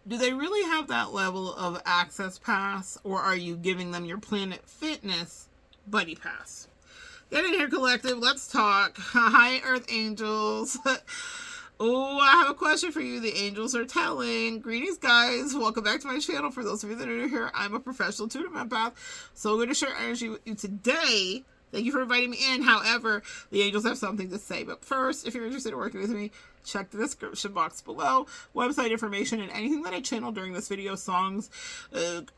do they really have that level of access pass, or are you giving them your Planet Fitness buddy pass? Get in here, collective. Let's talk. Hi, Earth Angels. Oh, I have a question for you. The angels are telling. Greetings, guys. Welcome back to my channel. For those of you that are new here, I'm a professional intuitive empath. So I'm going to share energy with you today. Thank you for inviting me in. However, the angels have something to say. But first, if you're interested in working with me, check the description box below. Website information and anything that I channel during this video, songs,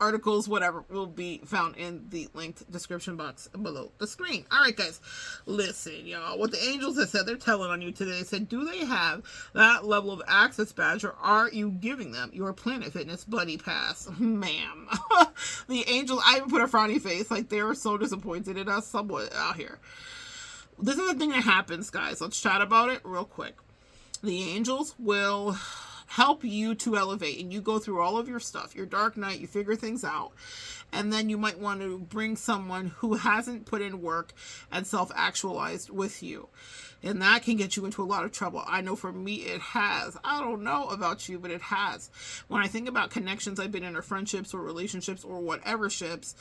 articles, whatever, will be found in the linked description box below the screen. All right, guys, listen, y'all. What the angels have said, they're telling on you today. They said, do they have that level of access badge, or are you giving them your Planet Fitness buddy pass? Ma'am. The angels, I even put a frowny face, like they were so disappointed in us somewhat out here. This is the thing that happens, guys. Let's chat about it real quick. The angels will help you to elevate, and you go through all of your stuff, your dark night, you figure things out, and then you might want to bring someone who hasn't put in work and self-actualized with you. And that can get you into a lot of trouble. I know for me it has. I don't know about you, but it has. When I think about connections I've been in, or friendships or relationships or whatever ships,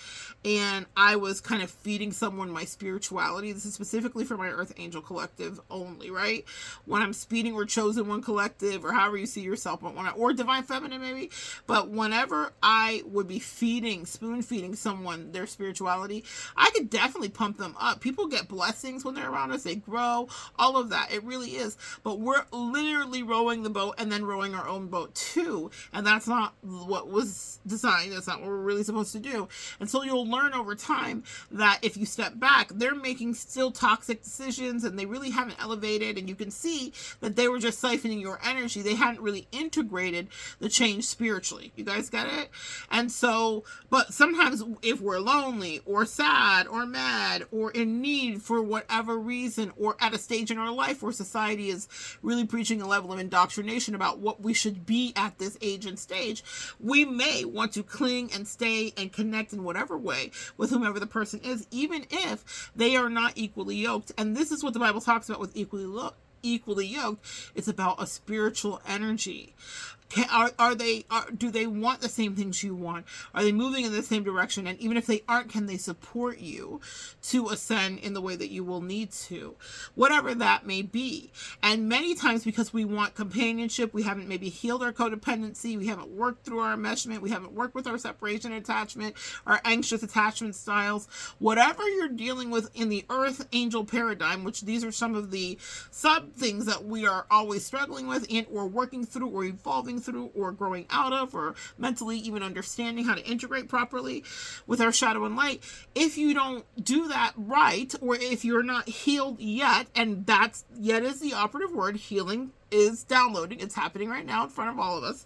and I was kind of feeding someone my spirituality. This is specifically for my Earth Angel Collective only, right? When I'm speeding or chosen one collective, or however you see yourself, but or divine feminine maybe. But whenever I would be spoon feeding someone their spirituality, I could definitely pump them up. People get blessings when they're around us. They grow. All of that. It really is. But we're literally rowing the boat and then rowing our own boat too. And that's not what was designed. That's not what we're really supposed to do. And so you'll learn over time that if you step back, they're making still toxic decisions and they really haven't elevated. And you can see that they were just siphoning your energy. They hadn't really integrated the change spiritually. You guys get it? And so, but sometimes if we're lonely or sad or mad or in need for whatever reason, or at a stage in our life where society is really preaching a level of indoctrination about what we should be at this age and stage, we may want to cling and stay and connect in whatever way with whomever the person is, even if they are not equally yoked. And this is what the Bible talks about with equally yoked. It's about a spiritual energy. Do they want the same things you want? Are they moving in the same direction? And even if they aren't, can they support you to ascend in the way that you will need to? Whatever that may be. And many times, because we want companionship, we haven't maybe healed our codependency, we haven't worked through our enmeshment, we haven't worked with our separation attachment, our anxious attachment styles, whatever you're dealing with in the Earth Angel paradigm, which these are some of the sub things that we are always struggling with and or working through or evolving through or growing out of, or mentally even understanding how to integrate properly with our shadow and light. If you don't do that right, or if you're not healed yet, and that's yet is the operative word, healing is downloading, it's happening right now in front of all of us,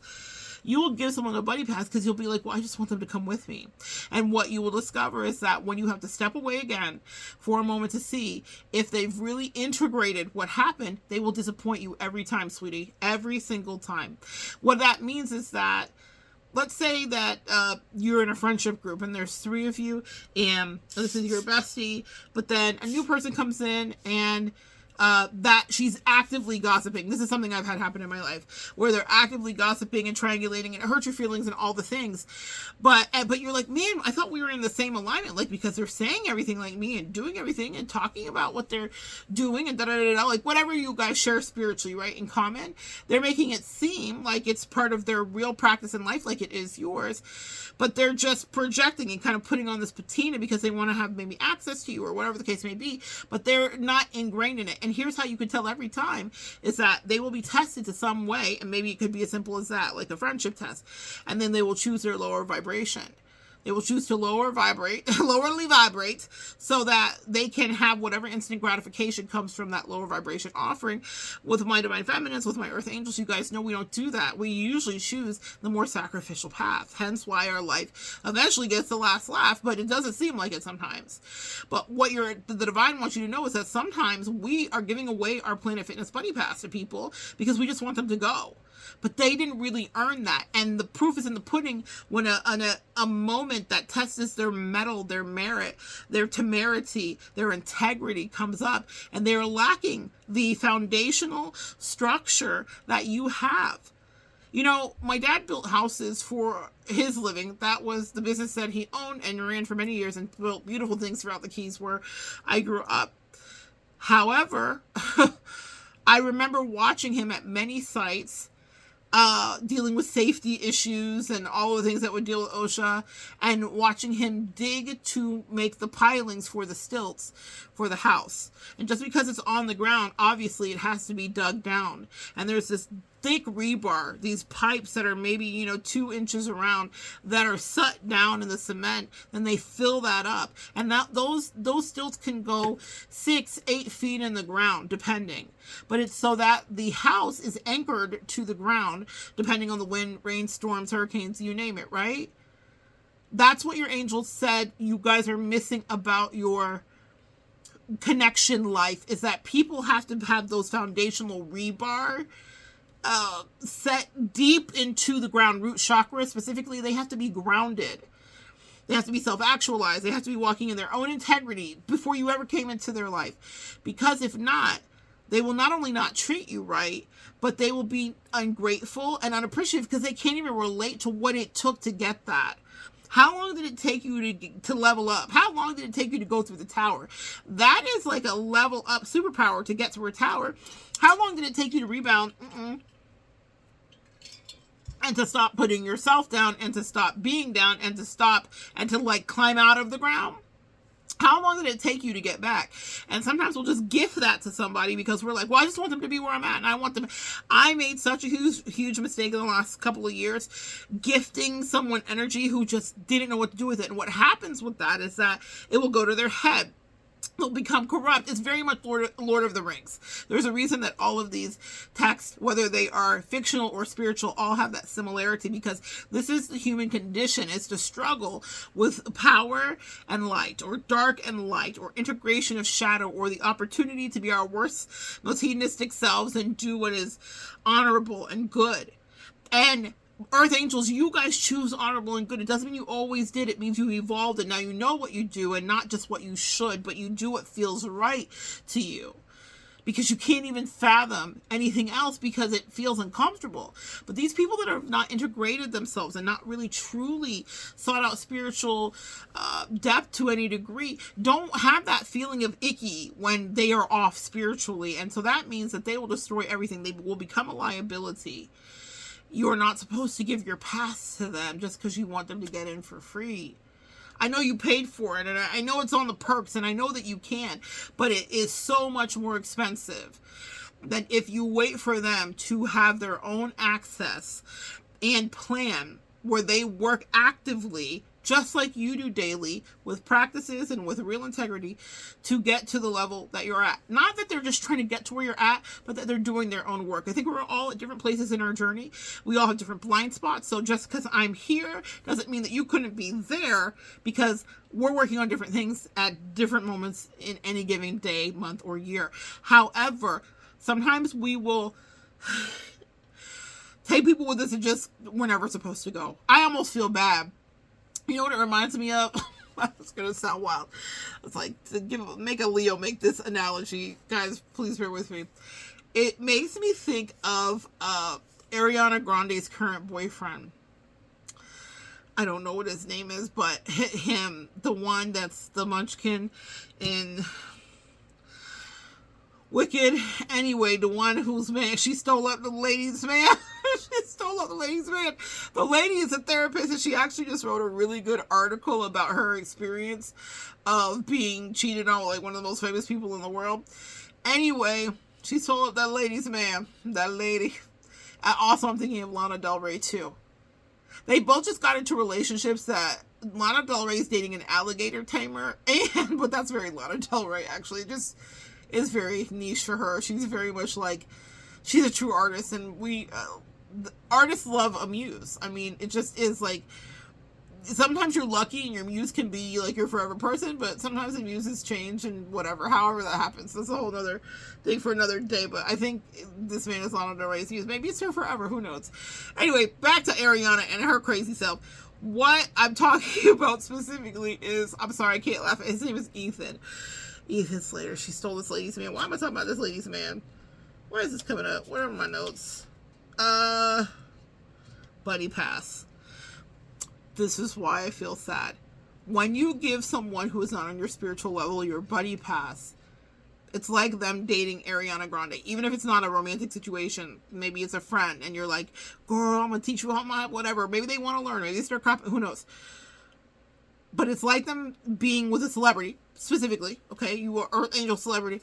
you will give someone a buddy pass because you'll be like, well, I just want them to come with me. And what you will discover is that when you have to step away again for a moment to see if they've really integrated what happened, they will disappoint you every time, sweetie. Every single time. What that means is that, let's say that you're in a friendship group and there's 3 of you and this is your bestie, but then a new person comes in and that she's actively gossiping. This is something I've had happen in my life, where they're actively gossiping and triangulating, and it hurts your feelings and all the things. But you're like, man, I thought we were in the same alignment, like, because they're saying everything like me and doing everything and talking about what they're doing and da-da-da-da, like whatever you guys share spiritually, right, in common, they're making it seem like it's part of their real practice in life, like it is yours. But they're just projecting and kind of putting on this patina because they want to have maybe access to you or whatever the case may be, but they're not ingrained in it. And here's how you can tell every time is that they will be tested to some way, and maybe it could be as simple as that, like a friendship test, and then they will choose their lower vibration. They will choose to lowerly vibrate so that they can have whatever instant gratification comes from that lower vibration offering. With my divine feminines, with my earth angels, you guys know we don't do that. We usually choose the more sacrificial path. Hence why our life eventually gets the last laugh, but it doesn't seem like it sometimes. But what the divine wants you to know is that sometimes we are giving away our Planet Fitness Buddy Pass to people because we just want them to go. But they didn't really earn that. And the proof is in the pudding when a moment that tests their mettle, their merit, their temerity, their integrity comes up, and they're lacking the foundational structure that you have. You know, my dad built houses for his living. That was the business that he owned and ran for many years and built beautiful things throughout the Keys where I grew up. However, I remember watching him at many sites, dealing with safety issues and all the things that would deal with OSHA, and watching him dig to make the pilings for the stilts for the house. And just because it's on the ground, obviously it has to be dug down. And there's this thick rebar, these pipes that are maybe, 2 inches around, that are set down in the cement, and they fill that up. And that those stilts can go 6-8 feet in the ground, depending. But it's so that the house is anchored to the ground, depending on the wind, rain, storms, hurricanes, you name it, right? That's what your angels said you guys are missing about your connection life, is that people have to have those foundational rebar set deep into the ground root chakra. Specifically, they have to be grounded. They have to be self-actualized. They have to be walking in their own integrity before you ever came into their life. Because if not, they will not only not treat you right, but they will be ungrateful and unappreciative because they can't even relate to what it took to get that. How long did it take you to level up? How long did it take you to go through the tower? That is like a level up superpower to get through a tower. How long did it take you to rebound? And to stop putting yourself down, and to stop being down, and to like climb out of the ground? How long did it take you to get back? And sometimes we'll just gift that to somebody because we're like, well, I just want them to be where I'm at. And I want them. I made such a huge mistake in the last couple of years, gifting someone energy who just didn't know what to do with it. And what happens with that is that it will go to their head. They'll become corrupt. It's very much Lord of the Rings. There's a reason that all of these texts, whether they are fictional or spiritual, all have that similarity, because this is the human condition. It's to struggle with power and light, or dark and light, or integration of shadow, or the opportunity to be our worst, most hedonistic selves and do what is honorable and good. And Earth angels, you guys choose honorable and good. It doesn't mean you always did. It means you evolved, and now you know what you do, and not just what you should, but you do what feels right to you. Because you can't even fathom anything else because it feels uncomfortable. But these people that have not integrated themselves and not really truly sought out spiritual depth to any degree don't have that feeling of icky when they are off spiritually. And so that means that they will destroy everything. They will become a liability. You're not supposed to give your pass to them just because you want them to get in for free. I know you paid for it, and I know it's on the perks, and I know that you can, but it is so much more expensive than if you wait for them to have their own access and plan where they work actively, just like you do daily, with practices and with real integrity, to get to the level that you're at. Not that they're just trying to get to where you're at, but that they're doing their own work. I think we're all at different places in our journey. We all have different blind spots. So just because I'm here doesn't mean that you couldn't be there, because we're working on different things at different moments in any given day, month, or year. However, sometimes we will take people with us and just, we're never supposed to go. I almost feel bad. You know what it reminds me of? It's going to sound wild. It's like, make a Leo make this analogy. Guys, please bear with me. It makes me think of Ariana Grande's current boyfriend. I don't know what his name is, but him, the one that's the munchkin in Wicked. Anyway, the one whose man, she stole up the lady's man. She stole up the lady's man. The lady is a therapist, and she actually just wrote a really good article about her experience of being cheated on, like one of the most famous people in the world. Anyway, she stole up that lady's man. That lady. And also, I'm thinking of Lana Del Rey too. They both just got into relationships that Lana Del Rey is dating an alligator tamer, but that's very Lana Del Rey, actually. It just is very niche for her. She's very much like, she's a true artist, and artists love a muse. I mean, it just is like, sometimes you're lucky and your muse can be like your forever person, but sometimes the muses change and whatever, however that happens. That's a whole other thing for another day, but I think this man is Lana Del Rey's muse. Maybe it's her forever, who knows? Anyway, back to Ariana and her crazy self. What I'm talking about specifically is, I'm sorry, I can't laugh. His name is Ethan. Ethan Slater. She stole this lady's man. Why am I talking about this lady's man? Where is this coming up? Where are my notes? buddy pass. This is why I feel sad. When you give someone who is not on your spiritual level your buddy pass, it's like them dating Ariana Grande. Even if it's not a romantic situation, maybe it's a friend, and you're like, girl, I'm going to teach you how my whatever. Maybe they want to learn. Maybe they start copying. Who knows? But it's like them being with a celebrity, specifically. Okay, you are Earth Angel celebrity.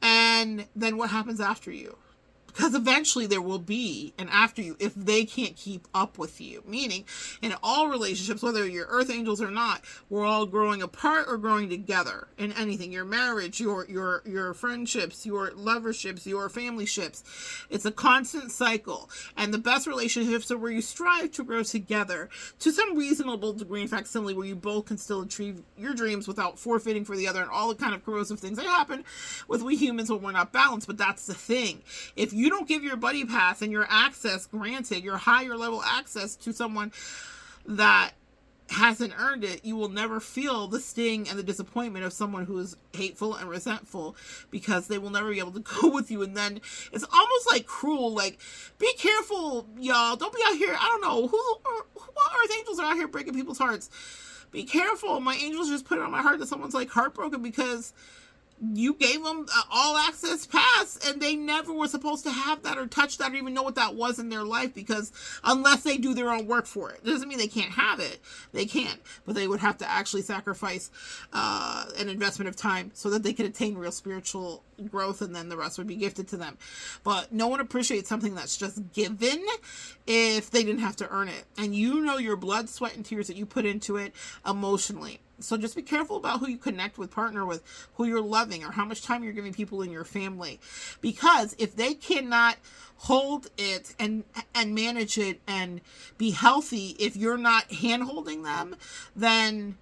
And then what happens after you? Because eventually there will be an after you if they can't keep up with you. Meaning, in all relationships, whether you're Earth Angels or not, we're all growing apart or growing together in anything. Your marriage, your friendships, your loverships, your family ships. It's a constant cycle. And the best relationships are where you strive to grow together to some reasonable degree, in fact, similarly, where you both can still achieve your dreams without forfeiting for the other and all the kind of corrosive things that happen with we humans when we're not balanced. But that's the thing. If you don't give your buddy pass and your access granted, your higher level access to someone that hasn't earned it, you will never feel the sting and the disappointment of someone who is hateful and resentful, because they will never be able to go with you. And then it's almost like cruel. Like, be careful, y'all. Don't be out here. I don't know what Earth Angels are out here breaking people's hearts. Be careful. My angels just put it on my heart that someone's like heartbroken because you gave them an all access pass and they never were supposed to have that or touch that or even know what that was in their life, because unless they do their own work for it, doesn't mean they can't have it. They can, but they would have to actually sacrifice an investment of time so that they could attain real spiritual growth, and then the rest would be gifted to them. But no one appreciates something that's just given if they didn't have to earn it. And you know your blood, sweat, and tears that you put into it emotionally. So just be careful about who you connect with, partner with, who you're loving, or how much time you're giving people in your family. Because if they cannot hold it and manage it and be healthy, if you're not hand-holding them, then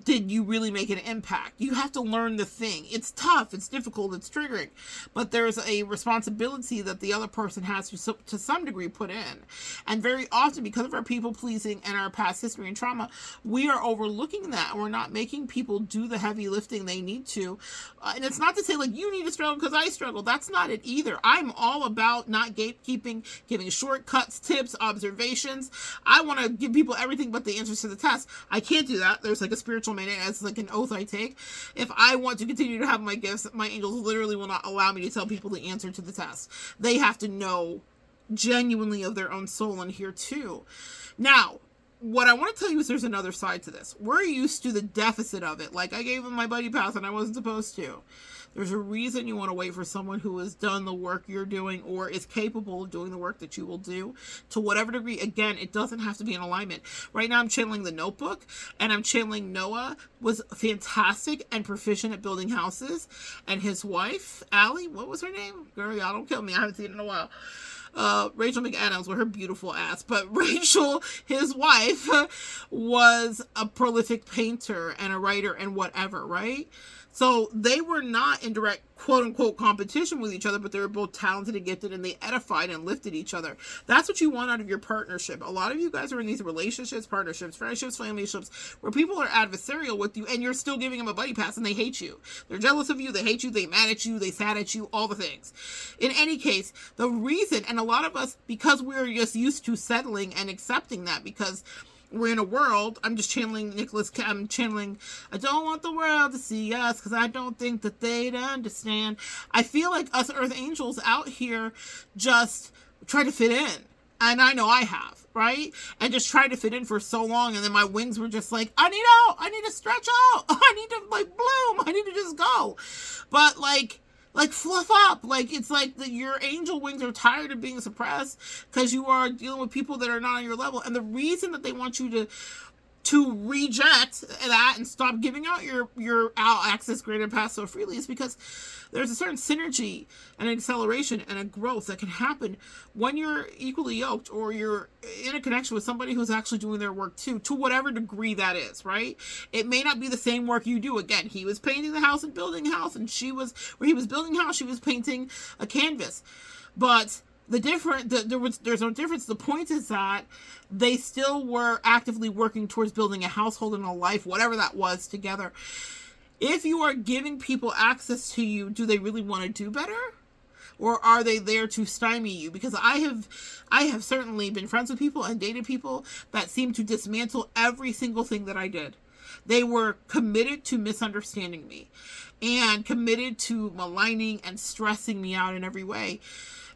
did you really make an impact? You have to learn the thing. It's tough, it's difficult, it's triggering, but there's a responsibility that the other person has to some degree put in. And very often, because of our people pleasing and our past history and trauma, we are overlooking that. We're not making people do the heavy lifting they need to. And it's not to say like you need to struggle because I struggle. That's not it either. I'm all about not gatekeeping, giving shortcuts, tips, observations. I want to give people everything but the answers to the test. I can't do that. There's like a spiritual mandate. It's like an oath I take. If I want to continue to have my gifts, my angels literally will not allow me to tell people the answer to the test. They have to know genuinely of their own soul in here too. Now, what I want to tell you is there's another side to this. We're used to the deficit of it. Like, I gave him my buddy pass and I wasn't supposed to. There's a reason you want to wait for someone who has done the work you're doing or is capable of doing the work that you will do to whatever degree. Again, it doesn't have to be in alignment. Right now I'm channeling the Notebook, and I'm channeling Noah was fantastic and proficient at building houses, and his wife, Allie, what was her name? Girl, y'all don't kill me. I haven't seen it in a while. Rachel McAdams with her beautiful ass, but Rachel, his wife, was a prolific painter and a writer and whatever, right? So they were not in direct quote-unquote competition with each other, but they were both talented and gifted, and they edified and lifted each other. That's what you want out of your partnership. A lot of you guys are in these relationships, partnerships, friendships, familyships, where people are adversarial with you, and you're still giving them a buddy pass, and they hate you. They're jealous of you, they hate you, they mad at you, they sad at you, all the things. In any case, the reason, and a lot of us, because we're just used to settling and accepting that, because we're in a world, I'm just channeling I'm channeling, I don't want the world to see us because I don't think that they'd understand. I feel like us Earth Angels out here just try to fit in. And I know I have, right? And just tried to fit in for so long, and then my wings were just like, I need out, I need to stretch out, I need to like bloom, I need to just go. But like fluff up. Like, it's like your angel wings are tired of being suppressed because you are dealing with people that are not on your level. And the reason that they want you to reject that and stop giving out your access granted pass so freely is because there's a certain synergy and an acceleration and a growth that can happen when you're equally yoked or you're in a connection with somebody who's actually doing their work too, to whatever degree that is, right? It may not be the same work you do. Again, he was painting the house and building a house, and he was building a house, she was painting a canvas. But there's no difference. The point is that they still were actively working towards building a household and a life, whatever that was, together. If you are giving people access to you, do they really want to do better? or are they there to stymie you? Because I have certainly been friends with people and dated people that seem to dismantle every single thing that I did. They were committed to misunderstanding me and committed to maligning and stressing me out in every way.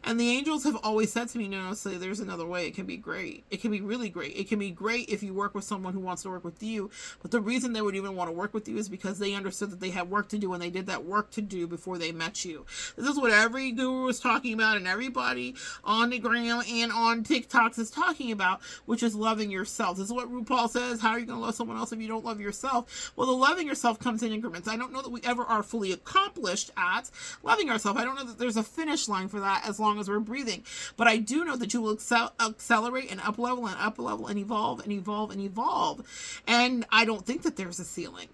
And the angels have always said to me, no, so there's another way. It can be great. It can be really great. It can be great if you work with someone who wants to work with you. But the reason they would even want to work with you is because they understood that they had work to do, and they did that work to do before they met you. This is what every guru is talking about, and everybody on the gram and on TikToks is talking about, which is loving yourself. This is what RuPaul says. How are you going to love someone else if you don't love yourself? Well, the loving yourself comes in increments. I don't know that we ever are fully accomplished at loving ourselves. I don't know that there's a finish line for that as long as we're breathing, but I do know that you will accelerate and up level and evolve and evolve and evolve. And I don't think that there's a ceiling,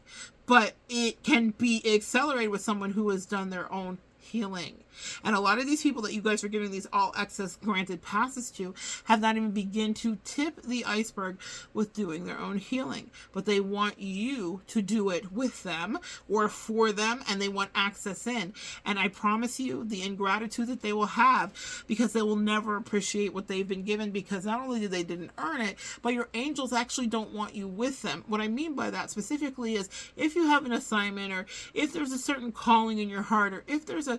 but it can be accelerated with someone who has done their own healing. And a lot of these people that you guys are giving these all access granted passes to have not even begin to tip the iceberg with doing their own healing. But they want you to do it with them or for them, and they want access in. And I promise you the ingratitude that they will have, because they will never appreciate what they've been given, because not only did they didn't earn it, but your angels actually don't want you with them. What I mean by that specifically is if you have an assignment, or if there's a certain calling in your heart, or if there's a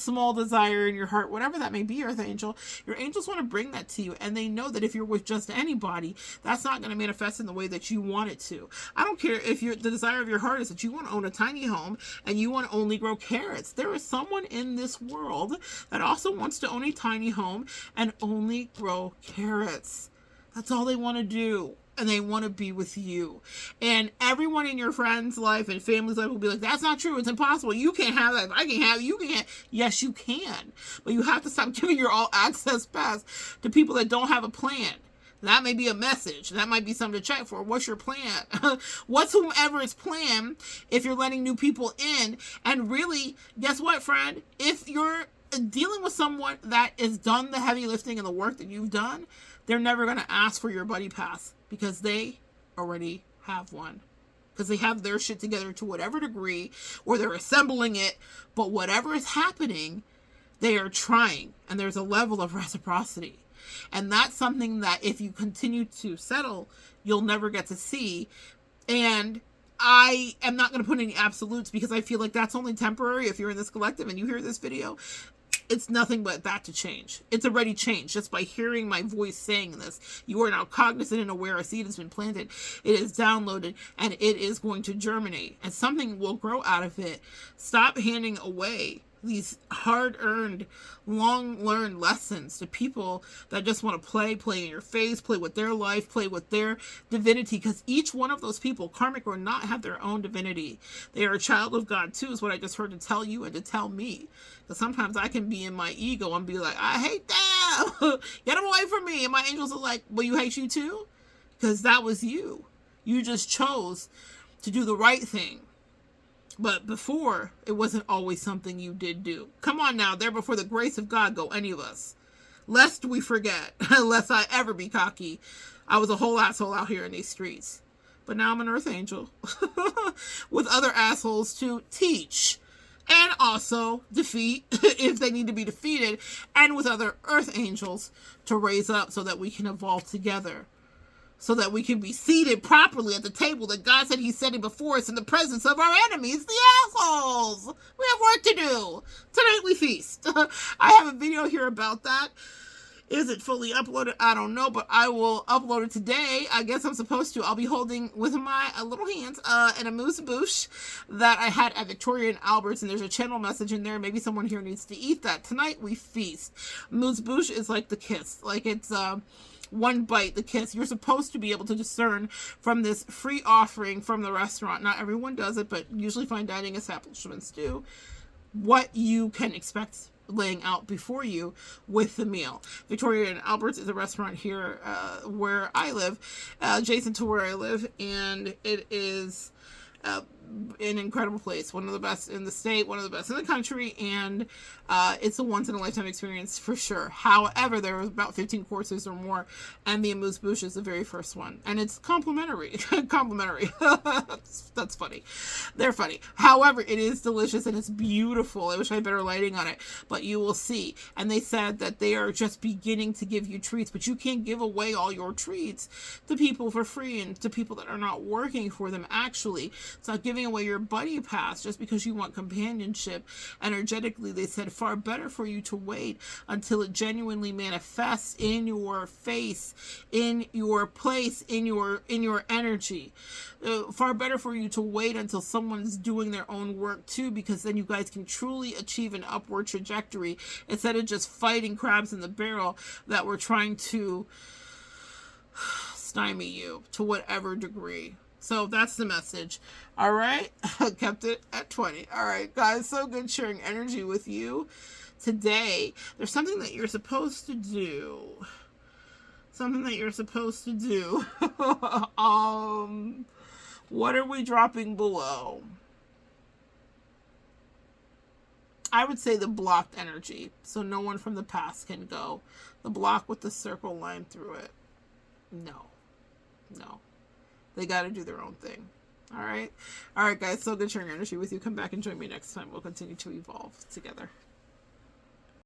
small desire in your heart, whatever that may be, Earth Angel, your angels want to bring that to you, and they know that if you're with just anybody, that's not going to manifest in the way that you want it to. I don't care if the desire of your heart is that you want to own a tiny home and you want to only grow carrots. There is someone in this world that also wants to own a tiny home and only grow carrots. That's all they want to do. And they want to be with you. And everyone in your friend's life and family's life will be like, that's not true. It's impossible. You can't have that. If I can have it, you can't. Yes, you can. But you have to stop giving your all access pass to people that don't have a plan. That may be a message. That might be something to check for. What's your plan? What's whomever's plan if you're letting new people in? And really, guess what, friend? If you're dealing with someone that has done the heavy lifting and the work that you've done, they're never going to ask for your buddy pass, because they already have one. Because they have their shit together to whatever degree, or they're assembling it. But whatever is happening, they are trying. And there's a level of reciprocity. And that's something that if you continue to settle, you'll never get to see. And I am not going to put any absolutes, because I feel like that's only temporary. If you're in this collective and you hear this video, it's nothing but that to change. It's already changed just by hearing my voice saying this. You are now cognizant and aware. A seed has been planted. It is downloaded, and it is going to germinate, and something will grow out of it. Stop handing away these hard-earned, long-learned lessons to people that just want to play in your face, play with their life, play with their divinity, because each one of those people, karmic or not, have their own divinity. They are a child of God too, is what I just heard to tell you and to tell me. Because sometimes I can be in my ego and be like, I hate them! Get them away from me! And my angels are like, well, you hate you too? Because that was you. You just chose to do the right thing. But before, it wasn't always something you did do. Come on now, there before the grace of God go any of us. Lest we forget, lest I ever be cocky, I was a whole asshole out here in these streets. But now I'm an Earth Angel with other assholes to teach and also defeat if they need to be defeated, and with other Earth Angels to raise up so that we can evolve together. So that we can be seated properly at the table that God said he's setting before us in the presence of our enemies, the assholes. We have work to do. Tonight we feast. I have a video here about that. Is it fully uploaded? I don't know, but I will upload it today. I guess I'm supposed to. I'll be holding with my little hands and a mousse bouche that I had at Victoria and Albert's, and there's a channel message in there. Maybe someone here needs to eat that. Tonight we feast. Mousse bouche is like the kiss. Like it's one bite, the kiss. You're supposed to be able to discern from this free offering from the restaurant. Not everyone does it, but usually fine dining establishments do. What you can expect laying out before you with the meal. Victoria and Albert's is a restaurant here where I live, adjacent to where I live, and it is an incredible place, one of the best in the state, one of the best in the country, and it's a once-in-a-lifetime experience for sure. However, there was about 15 courses or more, and the amuse-bouche is the very first one, and it's complimentary. Complimentary. That's funny. They're funny. However, it is delicious, and it's beautiful. I wish I had better lighting on it, but you will see. And they said that they are just beginning to give you treats, but you can't give away all your treats to people for free and to people that are not working for them. Actually, it's not giving away your buddy pass just because you want companionship. Energetically, they said far better for you to wait until it genuinely manifests in your face, in your place, in your energy. Far better for you to wait until someone's doing their own work too, because then you guys can truly achieve an upward trajectory instead of just fighting crabs in the barrel that were trying to stymie you to whatever degree. So that's the message. All right. Kept it at 20. All right, guys. So good sharing energy with you today. There's something that you're supposed to do. Something that you're supposed to do. What are we dropping below? I would say the blocked energy. So no one from the past can go. The block with the circle line through it. No. They got to do their own thing. All right, guys. So good sharing energy with you. Come back and join me next time. We'll continue to evolve together.